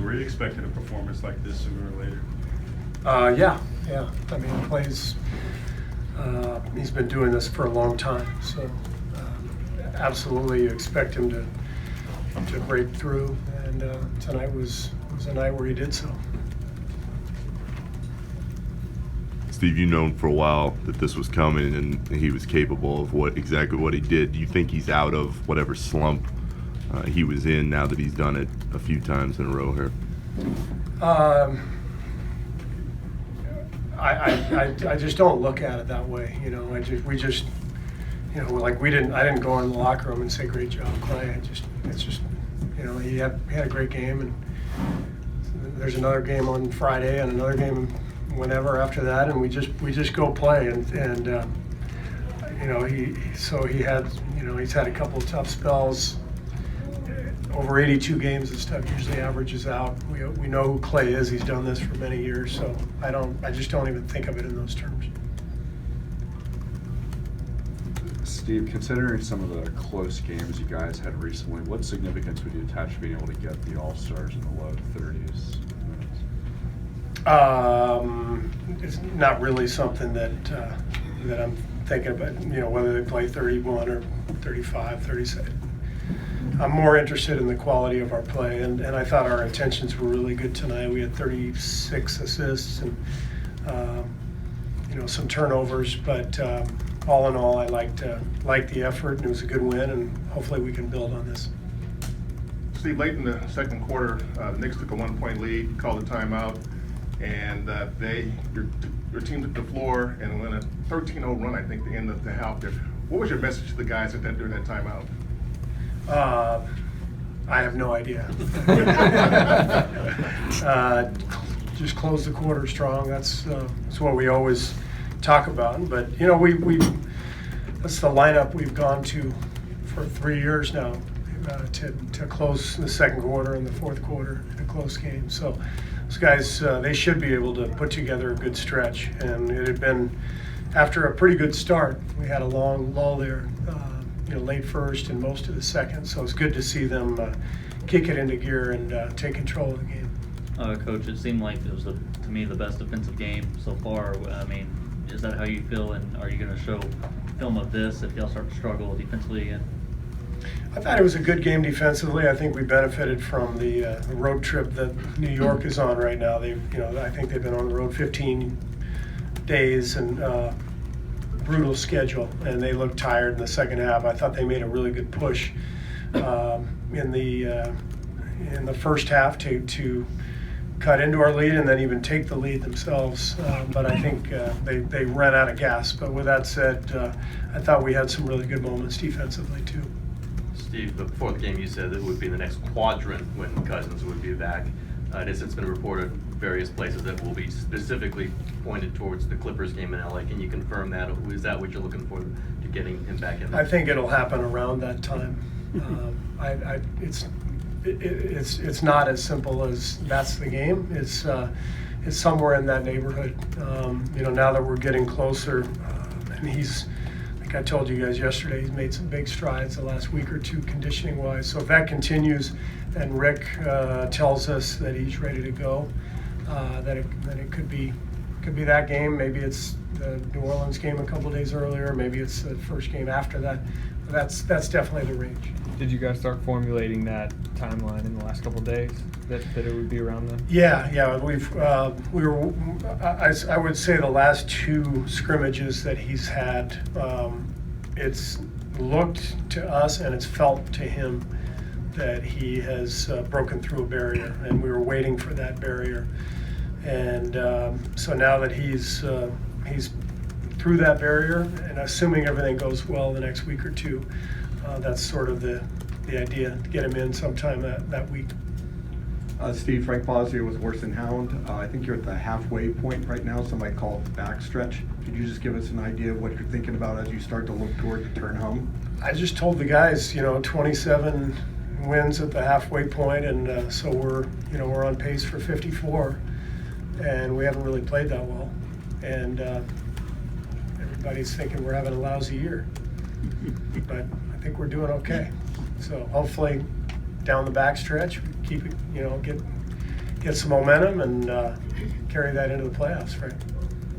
were you expecting a performance like this sooner or later? Yeah. I mean, Klay's he's been doing this for a long time, so absolutely you expect him to break through. And tonight was a night where he did so. Steve, you've known for a while that this was coming and he was capable of exactly what he did. Do you think he's out of whatever slump he was in now that he's done it a few times in a row here? I just don't look at it that way. You know, I didn't go in the locker room and say great job, Klay. It's just he had a great game, and there's another game on Friday and another game whenever after that, and we just go play and he's had a couple of tough spells. Over 82 games, this stuff usually averages out. We know who Klay is. He's done this for many years, so I just don't even think of it in those terms. Steve, considering some of the close games you guys had recently, what significance would you attach to being able to get the All-Stars in the low 30s? It's not really something that I'm thinking about, whether they play 31 or 35, 36. I'm more interested in the quality of our play, and I thought our intentions were really good tonight. We had 36 assists and some turnovers, but all in all, I liked the effort, and it was a good win, and hopefully we can build on this. Steve, late in the second quarter, the Knicks took a 1-point lead, called a timeout, and your team took the floor and went a 13-0 run, I think, the end of the half there. What was your message to the guys during that timeout? I have no idea. Just close the quarter strong. That's what we always talk about. But that's the lineup we've gone to for 3 years now to close the second quarter and the fourth quarter in a close game. So those guys, they should be able to put together a good stretch. And it had been after a pretty good start. We had a long lull there. Late first and most of the second, so it's good to see them kick it into gear and take control of the game. Coach, it seemed like it was, to me, the best defensive game so far. I mean, is that how you feel, and are you going to show film of this if y'all start to struggle defensively again? I thought it was a good game defensively. I think we benefited from the road trip that New York is on right now. I think they've been on the road 15 days and brutal schedule, and they looked tired in the second half. I thought they made a really good push in the first half to cut into our lead and then even take the lead themselves. But I think they ran out of gas. But with that said, I thought we had some really good moments defensively too. Steve, before the game you said it would be the next quadrant when Cousins would be back. It's been reported various places that will be specifically pointed towards the Clippers game in LA. Can you confirm that? Is that what you're looking for to getting him back in? I think it'll happen around that time. It's not as simple as that's the game. It's somewhere in that neighborhood. Now that we're getting closer, and he's, like I told you guys yesterday, he's made some big strides the last week or two conditioning wise. So if that continues, and Rick tells us that he's ready to go, that it could be that game. Maybe it's the New Orleans game a couple days earlier. Maybe it's the first game after that. That's definitely the range. Did you guys start formulating that timeline in the last couple of days that it would be around then? Yeah. I would say the last two scrimmages that he's had, it's looked to us and it's felt to him that he has broken through a barrier, and we were waiting for that barrier. And so now that he's through that barrier, and assuming everything goes well the next week or two, that's sort of the idea, to get him in sometime that week. Steve, Frank Bosio with Horse and Hound. I think you're at the halfway point right now. Somebody called it the backstretch. Could you just give us an idea of what you're thinking about as you start to look toward the turn home? I just told the guys, 27 wins at the halfway point, and so we're on pace for 54, and we haven't really played that well, and everybody's thinking we're having a lousy year, but I think we're doing okay. So hopefully down the back stretch, we keep it, get some momentum and carry that into the playoffs, right?